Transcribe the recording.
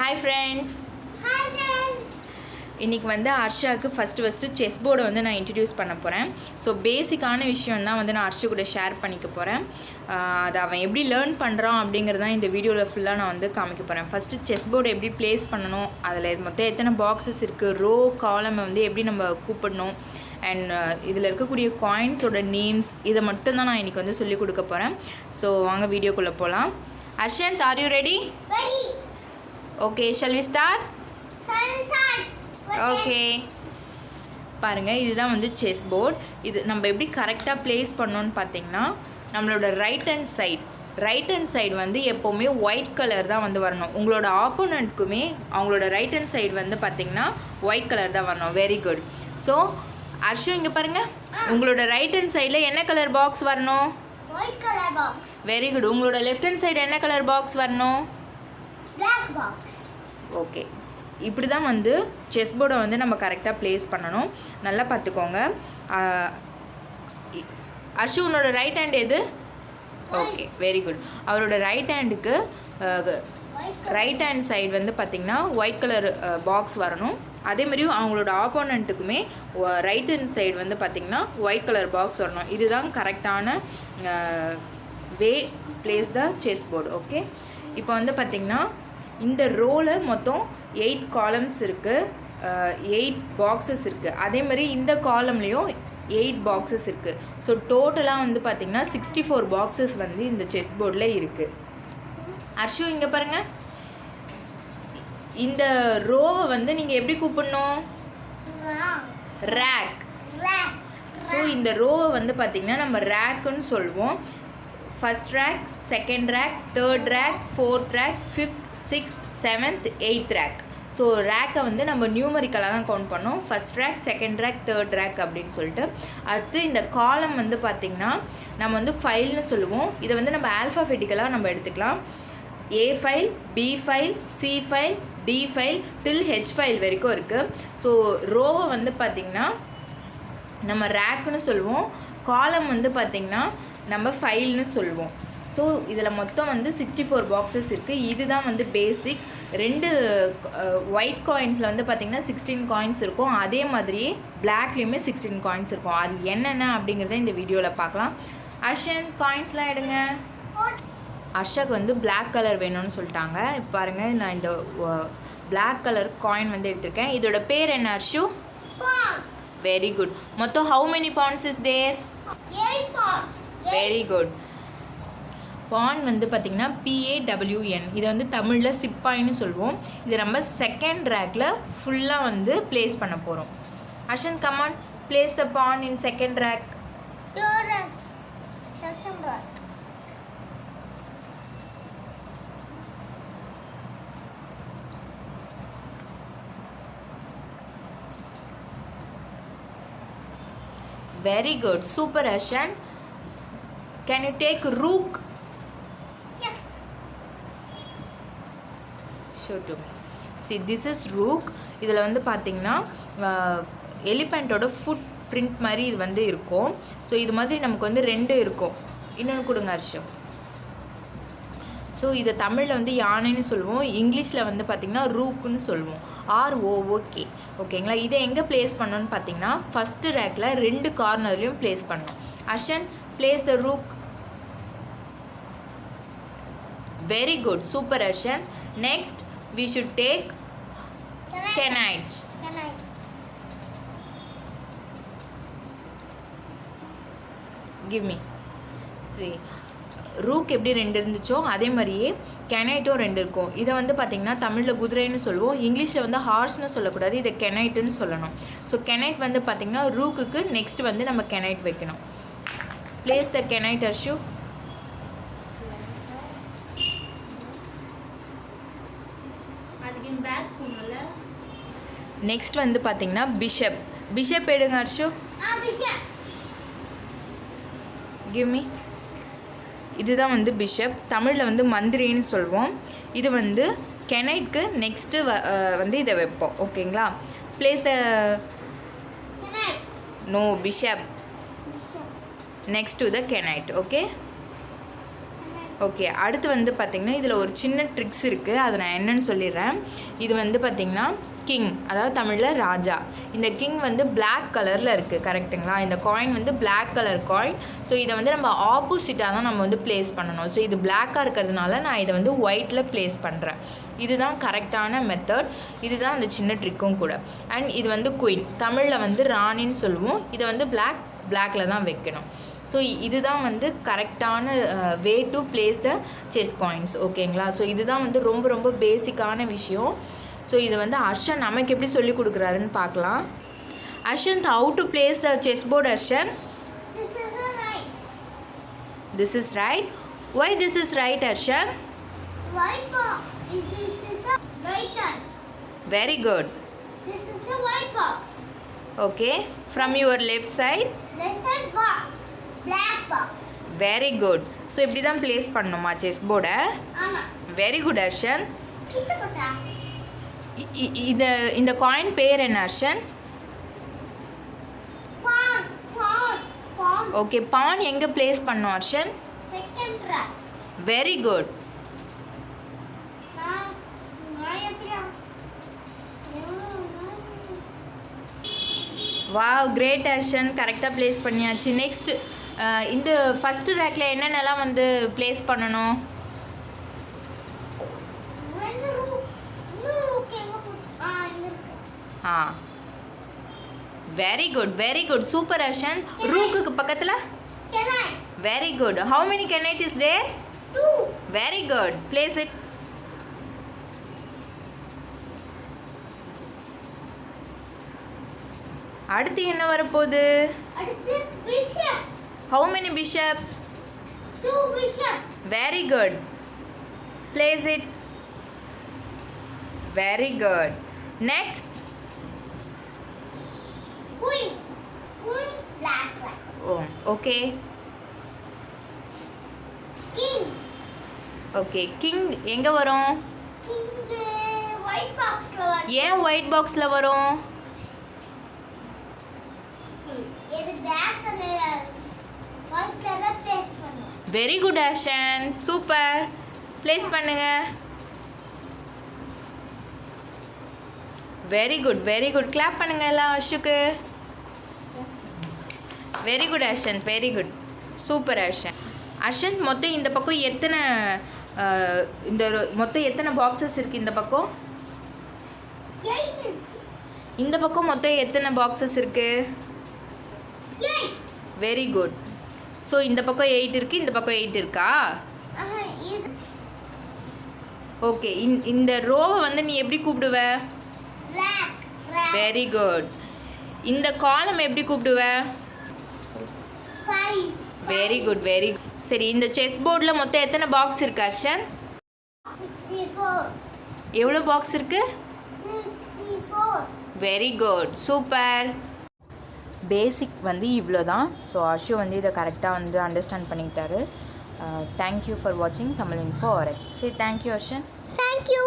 Hi friends. Hi friends. இன்னைக்கு வந்து அர்ஷாக்கு first chess போர்டை வந்து நான் இன்ட்ரடியூஸ் பண்ண போகிறேன். ஸோ பேசிக்கான விஷயம் தான் வந்து நான் அர்ஷா கூட ஷேர் பண்ணிக்க போகிறேன். அதை அவன் எப்படி லேர்ன் பண்ணுறான் அப்படிங்கிறதான் இந்த வீடியோவில் ஃபுல்லாக நான் வந்து காமிக்க போகிறேன். ஃபஸ்ட்டு செஸ் போர்டை எப்படி ப்ளேஸ் பண்ணணும், அதில் மொத்தம் எத்தனை பாக்ஸஸ் இருக்குது, ரோ காலமை வந்து எப்படி நம்ம கூப்பிடணும், அண்ட் இதில் இருக்கக்கூடிய காயின்ஸோட நேம்ஸ் இதை மட்டும்தான் நான் இன்றைக்கி வந்து சொல்லிக் கொடுக்க போகிறேன். ஸோ வாங்க வீடியோக்குள்ளே போகலாம். Arshanth, are you ready? Ready. Okay, shall we start? Start. Okay, பாருங்கள், இதுதான் வந்து செஸ் போர்ட். இது நம்ம எப்படி கரெக்டாக ப்ளேஸ் பண்ணோன்னு பார்த்தீங்கன்னா, நம்மளோட ரைட் ஹேண்ட் சைடு வந்து எப்போவுமே ஒயிட் கலர் தான் வந்து வரணும். உங்களோட ஆப்போனண்ட்க்குமே அவங்களோட ரைட் ஹேண்ட் சைடு வந்து பார்த்திங்கன்னா ஒயிட் கலர் தான் வரணும். Very good. ஸோ அர்ஷு, இங்கே பாருங்கள், உங்களோட ரைட் ஹேண்ட் சைடில் என்ன கலர் பாக்ஸ் வரணும்? White color box. Very good. உங்களோட லெஃப்ட் ஹேண்ட் சைடு என்ன கலர் பாக்ஸ் வரணும்? Black box. ஓகே, இப்படி தான் வந்து செஸ் போர்டை வந்து நம்ம கரெக்டாக ப்ளேஸ் பண்ணணும். நல்லா பார்த்துக்கோங்க. அர்ஷு, உன்னோட ரைட் ஹேண்ட் எது? Okay, very good. அவரோட ரைட் ஹேண்டுக்கு ரைட் ஹேண்ட் சைடு வந்து பார்த்திங்கன்னா ஒயிட் கலர் பாக்ஸ் வரணும். அதேமாதிரி அவங்களோட ஆப்போனண்ட்டுக்குமே ரைட் ஹேண்ட் சைடு வந்து பார்த்திங்கன்னா ஒயிட் கலர் பாக்ஸ் வரணும். இதுதான் கரெக்டான way place the chess board. Okay, இப்போ வந்து பார்த்திங்கன்னா இந்த ரோவில் மொத்தம் 8 காலம்ஸ் இருக்குது, 8 பாக்ஸஸ் இருக்குது. அதேமாதிரி இந்த காலம்லேயும் 8 பாக்ஸஸ் இருக்குது. ஸோ டோட்டலாக வந்து பார்த்திங்கன்னா 64 பாக்ஸஸ் வந்து இந்த செஸ் போர்டில் இருக்குது. அர்ஷு, இங்கே பாருங்கள், இந்த ரோவை வந்து நீங்கள் எப்படி கூப்பிடணும்? ரேக். ஸோ இந்த ரோவை வந்து பார்த்திங்கன்னா நம்ம ரேக்குன்னு சொல்லுவோம். First rank, second rank, third rank, fourth rank, fifth, 6th, 7th, 8th rank. So ரேக்கை வந்து நம்ம நியூமரிக்கலாக தான் கவுண்ட் பண்ணோம். First rank, second rank, third rank அப்படின்னு சொல்லிட்டு. அடுத்து இந்த காலம் வந்து பார்த்திங்கன்னா நம்ம வந்து ஃபைல்னு சொல்லுவோம். இதை வந்து நம்ம ஆல்ஃபாபெட்டிக்கலாக நம்ம எடுத்துக்கலாம். A file, B file, C file, D file till H file வரைக்கும் இருக்குது. ஸோ ரோவை வந்து பார்த்திங்கன்னா நம்ம ரேக்குன்னு சொல்லுவோம். காலம் வந்து பார்த்திங்கன்னா நம்ம ஃபைல்னு சொல்லுவோம். ஸோ இதில் மொத்தம் வந்து 64 பாக்ஸஸ் இருக்குது. இதுதான் வந்து பேசிக். 2 ஒயிட் காயின்ஸில் வந்து பார்த்திங்கன்னா 16 காயின்ஸ் இருக்கும். அதே மாதிரியே பிளாக்லேயுமே 16 காயின்ஸ் இருக்கும். அது என்னென்ன அப்படிங்கிறத இந்த வீடியோவில் பார்க்கலாம். அர்ஷன், காயின்ஸ்லாம் எடுங்க. அர்ஷாக்கு வந்து பிளாக் கலர் வேணும்னு சொல்லிட்டாங்க. இப்போ பாருங்கள், நான் இந்த பிளாக் கலர் காயின் வந்து எடுத்திருக்கேன். இதோட பேர் என்ன அர்ஷு? Very good. மொத்தம் how many points is there? 8 pawns. Very good. Pawn வந்து பார்த்திங்கன்னா PAWN. இதை வந்து தமிழில் சிப்பாயின்னு சொல்லுவோம். இதை நம்ம செகண்ட் ரேக்கில் ஃபுல்லாக வந்து ப்ளேஸ் பண்ண போகிறோம். Arshan, come on, place the pan in second rack. Third rack. Second rack. Very good. Super, Arshan. Can you take rook? Yes. Show to me. See, this is rook. இதில் வந்து பார்த்திங்கன்னா எலிஃபெண்ட்டோட ஃபுட் பிரிண்ட் மாதிரி இது வந்து இருக்கும். ஸோ இது மாதிரி நமக்கு வந்து 2 இருக்கும். இன்னொன்று கொடுங்க அர்ஷு. ஸோ இதை தமிழில் வந்து யானைன்னு சொல்லுவோம். இங்கிலீஷில் வந்து பார்த்திங்கன்னா ரூக்குன்னு சொல்லுவோம். ROOK. ஓகேங்களா? இதை எங்கே ப்ளேஸ் பண்ணணும்னு பார்த்தீங்கன்னா ஃபஸ்ட்டு ரேக்கில் 2 கார்னர்லையும் ப்ளேஸ் பண்ணணும். Arshan, place the rook. Very good. Super Arshan. Next we should take knight. Give me. See, rook எப்படி 2 இருந்துச்சோ அதே மாதிரியே கெனைட்டும் 2 இருக்கும். இதை வந்து பார்த்திங்கன்னா தமிழில் குதிரைன்னு சொல்லுவோம். இங்கிலீஷில் வந்து ஹார்ஸ்னு சொல்லக்கூடாது, இதை கெனைட்டுன்னு சொல்லணும். ஸோ கெனைட் வந்து பார்த்திங்கன்னா ரூக்குக்கு நெக்ஸ்ட் வந்து நம்ம கெனைட் வைக்கணும். ப்ளேஸ் த கெனைட் அர்ஷு. நெக்ஸ்ட் வந்து பார்த்திங்கன்னா பிஷப் எடுங்க அர்ஷு. Give me. இதுதான் வந்து பிஷப். தமிழில் வந்து மந்திரின்னு சொல்லுவோம். இது வந்து கெனைட்க்கு நெக்ஸ்ட்டு வந்து இதை வைப்போம். ஓகேங்களா? Place the no bishop next to the knight. Okay, okay, அடுத்து வந்து பார்த்திங்கன்னா இதில் ஒரு சின்ன ட்ரிக்ஸ் இருக்குது, அதை நான் என்னன்னு சொல்லிடுறேன். இது வந்து பார்த்திங்கன்னா கிங், அதாவது தமிழில் ராஜா. இந்த கிங் வந்து பிளாக் கலரில் இருக்குது, கரெக்டுங்களா? இந்த காயின் வந்து பிளாக் கலர் காயின். ஸோ இதை வந்து நம்ம ஆப்போசிட்டாக தான் நம்ம வந்து ப்ளேஸ் பண்ணணும். ஸோ இது பிளாக்காக இருக்கிறதுனால நான் இதை வந்து ஒயிட்டில் ப்ளேஸ் பண்ணுறேன். இதுதான் கரெக்டான மெத்தட். இதுதான் அந்த சின்ன ட்ரிக்கும் கூட. அண்ட் இது வந்து குயின், தமிழில் வந்து ராணின்னு சொல்லுவோம். இதை வந்து பிளாக்கில் தான் வைக்கணும். ஸோ இதுதான் வந்து கரெக்டான way to place the chess coins, ஓகேங்களா? ஸோ இதுதான் வந்து ரொம்ப ரொம்ப பேசிக்கான விஷயம். ஸோ இது வந்து அர்ஷன் நமக்கு எப்படி சொல்லி கொடுக்குறாருன்னு பார்க்கலாம். Arshan, how to place the chess board? Arshan, this is right. Why this is right, Arshan? White box. This is a right hand. Very good. This is a white box. Okay, from your left side. Left side box. Black box. Very good. So இப்படி தான் place பண்ணணுமா chess போர்டை? ஆமா. Very good Arshan. கிட்ட போட்டா. இந்த coin பேர் என்ன அர்ஷன்? பான். ஓகே, பான் எங்கே ப்ளேஸ் பண்ணணும் Arshan? Second rack. Very good. Wow, great Arshan, கரெக்டாக ப்ளேஸ் பண்ணியாச்சு. நெக்ஸ்ட் இந்த ஃபஸ்ட்டு ரேக்கில் என்னென்னலாம் வந்து ப்ளேஸ் பண்ணணும்? ஆ, very good, very good, super Arshan. ரூக்குக்கு பக்கத்தில்? Very good. How many knight is there? 2. Very good, place it. அடுத்து என்ன வரப்போகுது? அடுத்து bishop. How many bishops? 2 bishop. Very good, place it. Very good. Next Queen. Queen black. Oh, okay. King. Okay, king எங்கே வரும்? King white boxல வரும். ஏன் white பாக்ஸில் வரும்? இது black colour white colour place பண்ணுங்க. Very good Ashan, super. Place பண்ணுங்க. Very good, very good. Clap பண்ணுங்க எல்லாம் அஷுக்கு. Very good Arshan, very good, super Arshan. Arshan, மொத்தம் இந்த பக்கம் எத்தனை மொத்தம் எத்தனை பாக்ஸஸ் இருக்குது இந்த பக்கம்? 8. இந்த பக்கம் மொத்தம் எத்தனை பாக்ஸஸ் இருக்குது? 8. Very good. ஸோ இந்த பக்கம் 8 இருக்குது, இந்த பக்கம் 8 இருக்கா? இது ஓகே, இந்த ரோவை வந்து நீ எப்படி கூப்பிடுவ? black. Very good. இந்த காலம் எப்படி கூப்பிடுவ? 5. Very good, very good. சரி, இந்த செஸ் போர்டில் மொத்தம் எத்தனை பாக்ஸ் இருக்கு அர்ஷன்? 64. எவ்வளோ பாக்ஸ் இருக்கு? 64. Very good, super. பேசிக் வந்து இவ்வளோ தான். ஸோ அர்ஷு வந்து இதை கரெக்டாக வந்து அண்டர்ஸ்டாண்ட் பண்ணிக்கிட்டாரு. தேங்க்யூ ஃபார் வாட்சிங் தமிழ் இன்ஃபோ ஆர்எச். சரி, தேங்க்யூ அர்ஷன். Thank you.